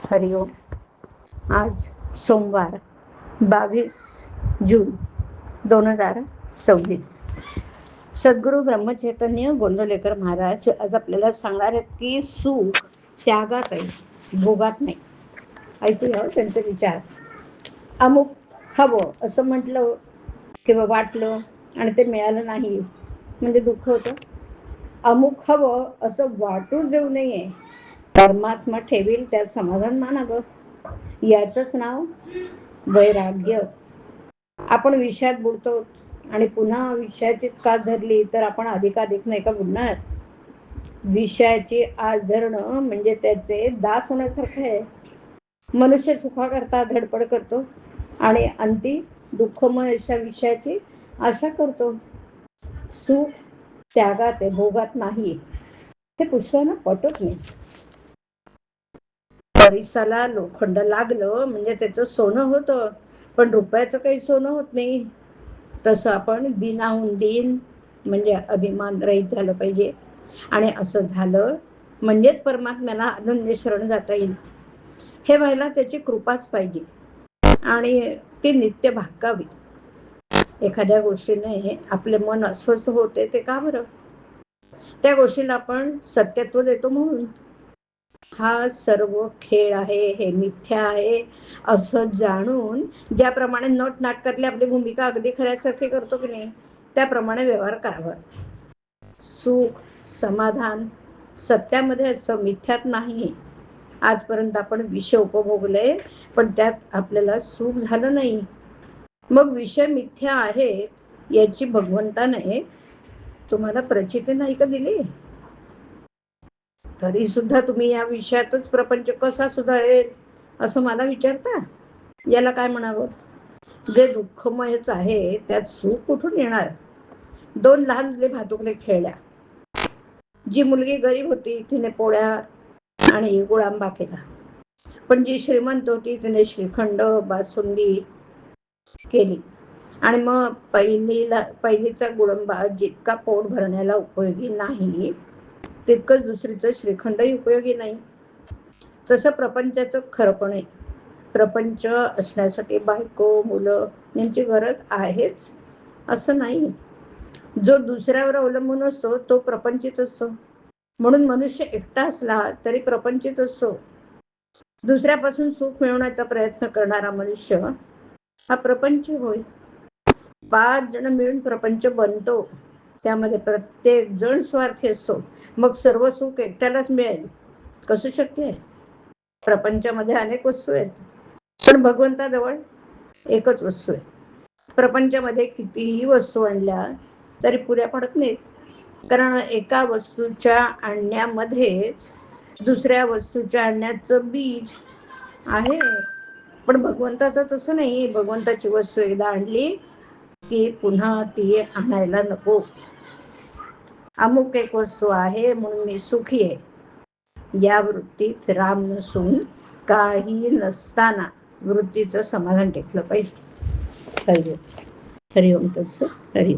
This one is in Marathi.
हरिओम. आज सोमवार 22 जून 2026. सद्गुरू ब्रह्मचैतन्य गोंदवलेकर महाराज आज आपल्याला सांगणार आहेत की सुख त्यागात आहे, भोगात नाही. ऐकूया त्यांचे विचार. अमुक हवं असं म्हटलं किंवा वाटलं आणि ते मिळालं नाही म्हणजे दुःख होतं. अमुक हवं असं वाटून देऊ नये, परमात्मा ठेवील त्यात समाधान मानावं. याचंच नाव वैराग्य. आपण विषयात बुडतो आणि पुन्हा विषयाचीच कास धरली तर आपण अधिकाधिक नाही का बुडणार. विषयाची आस धरणं म्हणजे त्याचे दास होण्यासारखं आहे. मनुष्य सुखाकरता धडपड करतो आणि अंती दुःखमय अशा विषयाची आशा करतो. सुख त्यागात आहे, भोगात नाही. हे पुष्कळांना पटत नाही. परिसाला लोखंड लागलं म्हणजे त्याचं सोनं होतं, पण रुपयाचं काही सोनं होत नाही. तसं आपण दिनाहून दिन म्हणजे अभिमान रहित झालं पाहिजे. आणि असं झालं म्हणजेच परमात्म्याला अनन्य शरण जाता येईल. हे व्हायला त्याची कृपाच पाहिजे आणि ती नित्य भागावी. एखाद्या गोष्टीने आपले मन अस्वस्थ होते ते का बरं? त्या गोष्टीला आपण सत्यत्व देतो म्हणून. हा सर्व खेळ आहे, हे मिथ्या आहे असं जाणून ज्याप्रमाणे नट नाटकातली आपली भूमिका अगदी खऱ्यासारखी करतो की नाही, त्याप्रमाणे व्यवहार करावा. सुख समाधान सत्यामध्ये असं, मिथ्यात नाही. आजपर्यंत आपण विषय उपभोगले पण त्यात आपल्याला सुख झालं नाही. मग विषय मिथ्या आहेत याची भगवंताने तुम्हाला प्रचिती नाही का दिली? तरी सुद्धा तुम्ही या विषयातच प्रपंच कसा सुधारेल असं मला विचारता. याला काय म्हणावं? जे दुःखमयच आहे त्यात सुख कुठून येणार? 2 लहान मुले भातुकले खेळल्या. जी मुलगी गरीब होती तिने पोळ्या आणि गुळांबा केला, पण जी श्रीमंत होती तिने श्रीखंड बासुंदी केली. आणि मग पहिलीचा गुळंबा जितका पोट भरण्याला उपयोगी नाही तितकंच दुसरीचं श्रीखंडही उपयोगी नाही. तसं प्रपंचाचं खरंपण आहे. प्रपंच असण्यासाठी बायको मुलं यांची गरज आहेच असं नाही. जो दुसऱ्यावर अवलंबून असतो तो प्रपंचित असतो. म्हणून मनुष्य एकटा असला तरी प्रपंचित असतो. दुसऱ्यापासून सुख मिळवण्याचा प्रयत्न करणारा मनुष्य हा प्रपंच होय. 5 जण मिळून प्रपंच बनतो, त्यामध्ये प्रत्येक जण स्वार्थी असतो. मग सर्व सुख एकट्यालाच मिळेल कसं शक्य आहे? प्रपंचामध्ये अनेक वस्तू आहेत, पण भगवंताजवळ एकच वस्तू आहे. प्रपंचामध्ये कितीही वस्तू आणल्या तरी पुऱ्या पडत नाहीत, कारण एका वस्तूच्या आणण्यामध्येच दुसऱ्या वस्तूच्या आणण्याचं बीज आहे. पण भगवंताचं तसं नाही. भगवंताची वस्तू एकदा आणली की पुन्हा ती आणायला नको. अमुक एक वस्तू आहे म्हणून मी सुखी आहे या वृत्तीत राम नसून काही नसताना वृत्तीचं समाधान टेकलं पाहिजे. हरिओम. हरिओम तत्सत. हरिओम.